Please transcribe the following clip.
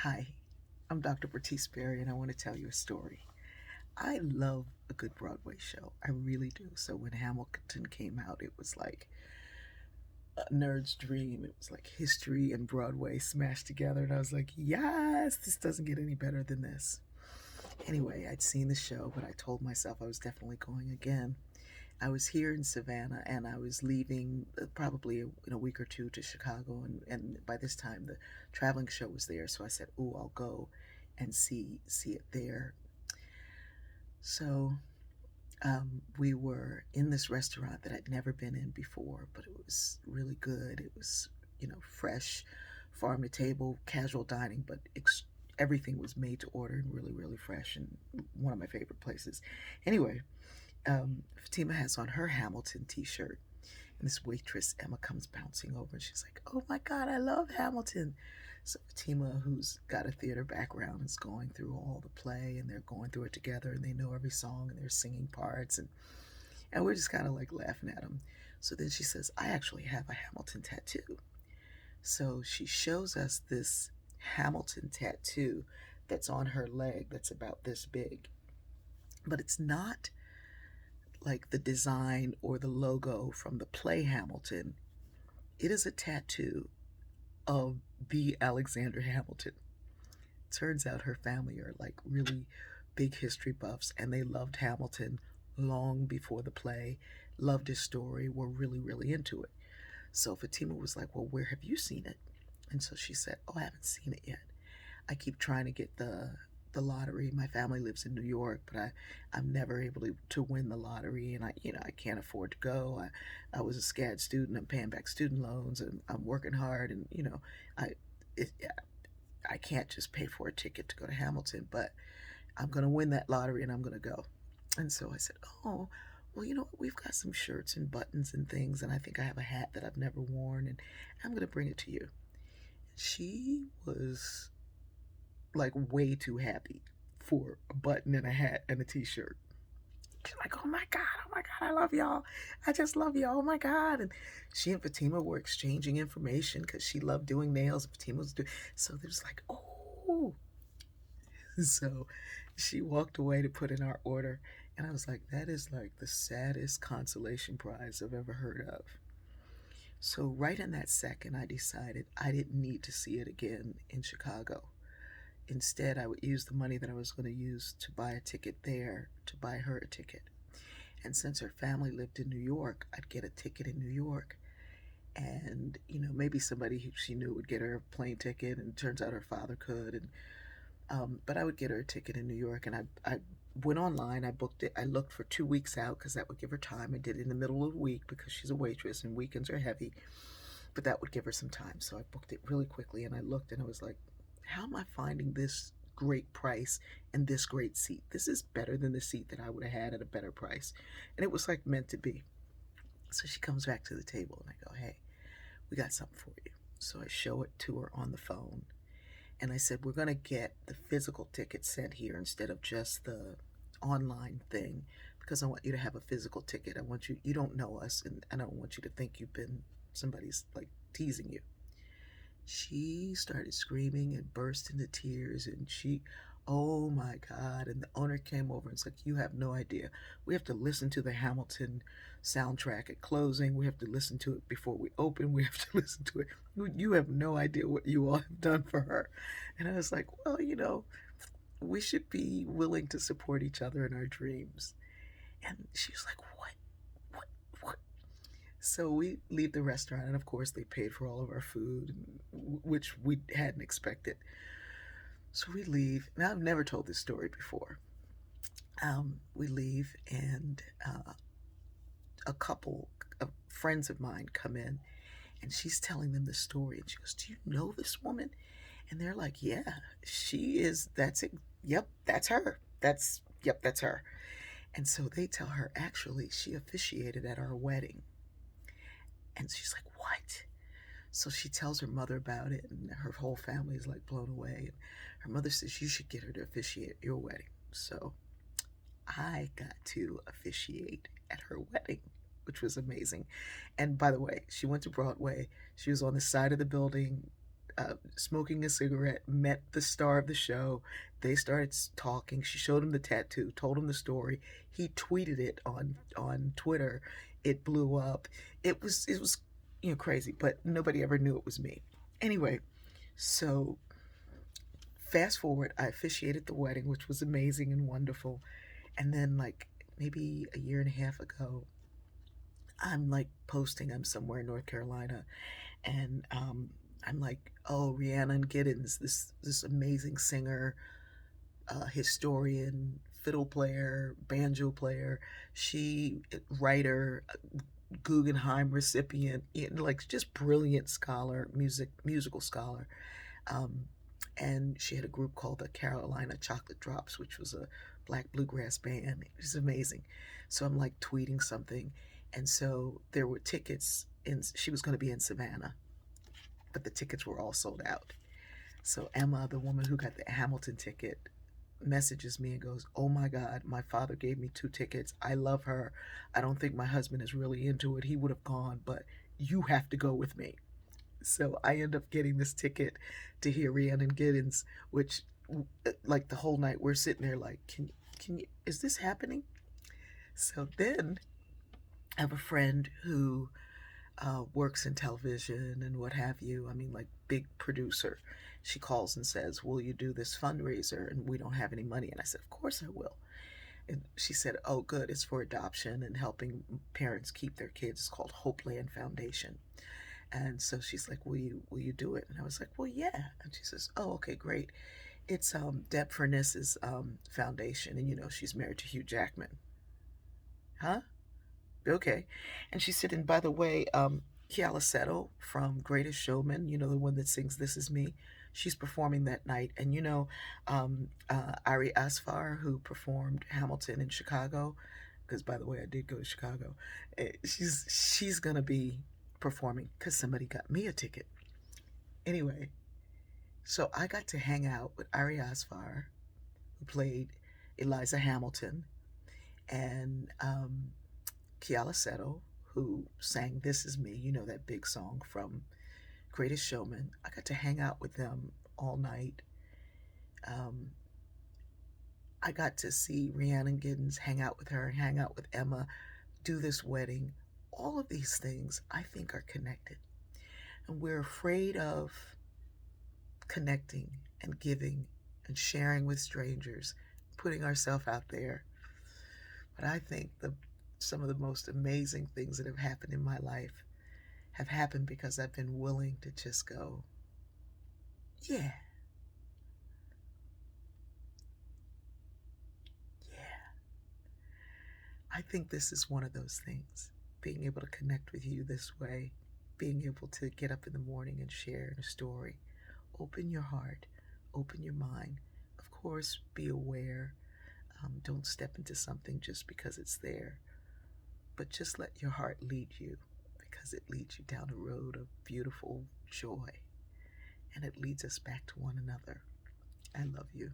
Hi, I'm Dr. Bertice Berry, and I want to tell you a story. I love a good Broadway show. I really do. So when Hamilton came out, it was like a nerd's dream. It was like history and Broadway smashed together. And I was like, yes, this doesn't get any better than this. Anyway, I'd seen the show, but I told myself I was definitely going again. I was here in Savannah and I was leaving probably in a week or two to Chicago. And by this time, the traveling show was there. So I said, "Ooh, I'll go and see it there." So we were in this restaurant that I'd never been in before, but it was really good. It was, fresh, farm to table, casual dining, but everything was made to order and really, really fresh, and one of my favorite places. Anyway, Fatima has on her Hamilton t shirt. And this waitress, Emma, comes bouncing over and she's like, "Oh my God, I love Hamilton." So Fatima, who's got a theater background, is going through all the play and they're going through it together and they know every song and they're singing parts. And we're just kind of like laughing at them. So then she says, "I actually have a Hamilton tattoo." So she shows us this Hamilton tattoo that's on her leg that's about this big. But it's not like the design or the logo from the play Hamilton. It is a tattoo of the Alexander Hamilton. Turns out her family are like really big history buffs and they loved Hamilton long before the play, loved his story, were really, really into it. So Fatima was like, "Well, where have you seen it?" And so she said, "Oh, I haven't seen it yet. I keep trying to get the lottery. My family lives in New York, but I'm never able to win the lottery, and I can't afford to go. I was a SCAD student. I'm paying back student loans, and I'm working hard, and I it, I can't just pay for a ticket to go to Hamilton, but I'm gonna win that lottery, and I'm gonna go." And so I said, "Oh, well, we've got some shirts and buttons and things, and I think I have a hat that I've never worn, and I'm gonna bring it to you." She was like way too happy for a button and a hat and a t-shirt. She's like, "Oh my God, oh my God, I love y'all. I just love y'all. Oh my God." And she and Fatima were exchanging information because she loved doing nails. And Fatima was doing, so there's like, oh. So she walked away to put in our order. And I was like, that is like the saddest consolation prize I've ever heard of. So right in that second, I decided I didn't need to see it again in Chicago. Instead, I would use the money that I was going to use to buy a ticket there, to buy her a ticket. And since her family lived in New York, I'd get a ticket in New York. And, maybe somebody who she knew would get her a plane ticket. And it turns out her father could. But I would get her a ticket in New York. And I went online, I booked it. I looked for 2 weeks out because that would give her time. I did it in the middle of the week because she's a waitress and weekends are heavy. But that would give her some time. So I booked it really quickly and I looked and I was like, how am I finding this great price and this great seat? This is better than the seat that I would have had at a better price. And it was like meant to be. So she comes back to the table and I go, "Hey, we got something for you." So I show it to her on the phone and I said, "We're going to get the physical ticket sent here instead of just the online thing because I want you to have a physical ticket. You don't know us, and I don't want you to think you've been somebody's like teasing you." She started screaming and burst into tears and oh my God. And the owner came over and said, "You have no idea. We have to listen to the Hamilton soundtrack at closing. We have to listen to it before we open. We have to listen to it. You have no idea what you all have done for her." And I was like, "Well, we should be willing to support each other in our dreams." And she was like, "What? What? What?" So we leave the restaurant, and of course, they paid for all of our food, which we hadn't expected. So we leave. Now, I've never told this story before. We leave, and a couple of friends of mine come in, and she's telling them the story. And she goes, "Do you know this woman?" And they're like, "Yeah, she is. That's it. Yep, that's her. Yep, that's her." And so they tell her, actually, she officiated at our wedding. And she's like, "What?" So she tells her mother about it, and her whole family is like blown away. And her mother says, "You should get her to officiate at your wedding." So I got to officiate at her wedding, which was amazing. And by the way, she went to Broadway. She was on the side of the building, smoking a cigarette, met the star of the show. They started talking. She showed him the tattoo, told him the story. He tweeted it on Twitter. It blew up. It was crazy, but nobody ever knew it was me. Anyway, so fast forward, I officiated the wedding, which was amazing and wonderful. And then, like, maybe a year and a half ago, I'm like posting, I'm somewhere in North Carolina, and I'm like, oh, Rhiannon Giddens, this amazing singer, historian, fiddle player, banjo player, she writer, Guggenheim recipient, like just brilliant scholar, musical scholar. Um, and she had a group called the Carolina Chocolate Drops, which was a black bluegrass band. It was amazing. So I'm like tweeting something, and so there were tickets in. She was going to be in Savannah, but the tickets were all sold out. So Emma, the woman who got the Hamilton ticket, messages me and goes, "Oh my God, my father gave me 2 tickets. I love her. I don't think my husband is really into it. He would have gone, but you have to go with me." So I end up getting this ticket to hear Rhiannon Giddens, which, like, the whole night we're sitting there like, can you, is this happening? So then I have a friend who works in television and what have you. I mean, like, big producer. She calls and says, "Will you do this fundraiser?" And we don't have any money. And I said, "Of course I will." And she said, "Oh, good. It's for adoption and helping parents keep their kids. It's called Hopeland Foundation." And so she's like, "Will you do it?" And I was like, "Well, yeah." And she says, "Oh, okay, great. It's Deb Furness's foundation, and she's married to Hugh Jackman." Huh? Okay. And she said, "And by the way, Kiala Settle from Greatest Showman, the one that sings 'This Is Me,' she's performing that night. And Ari Asfar, who performed Hamilton in Chicago, because by the way, I did go to Chicago. She's gonna be performing because somebody got me a ticket. Anyway, so I got to hang out with Ari Asfar, who played Eliza Hamilton, and Kiala Settle, who sang "This Is Me," that big song from Greatest Showman. I got to hang out with them all night. Um, I got to see Rhiannon Giddens, hang out with her, hang out with Emma, do this wedding. All of these things I think are connected. And we're afraid of connecting and giving and sharing with strangers, putting ourselves out there. But I think some of the most amazing things that have happened in my life have happened because I've been willing to just go, yeah, yeah. I think this is one of those things. Being able to connect with you this way, being able to get up in the morning and share a story. Open your heart, open your mind. Of course, be aware. Don't step into something just because it's there, but just let your heart lead you, because it leads you down a road of beautiful joy, and it leads us back to one another. I love you.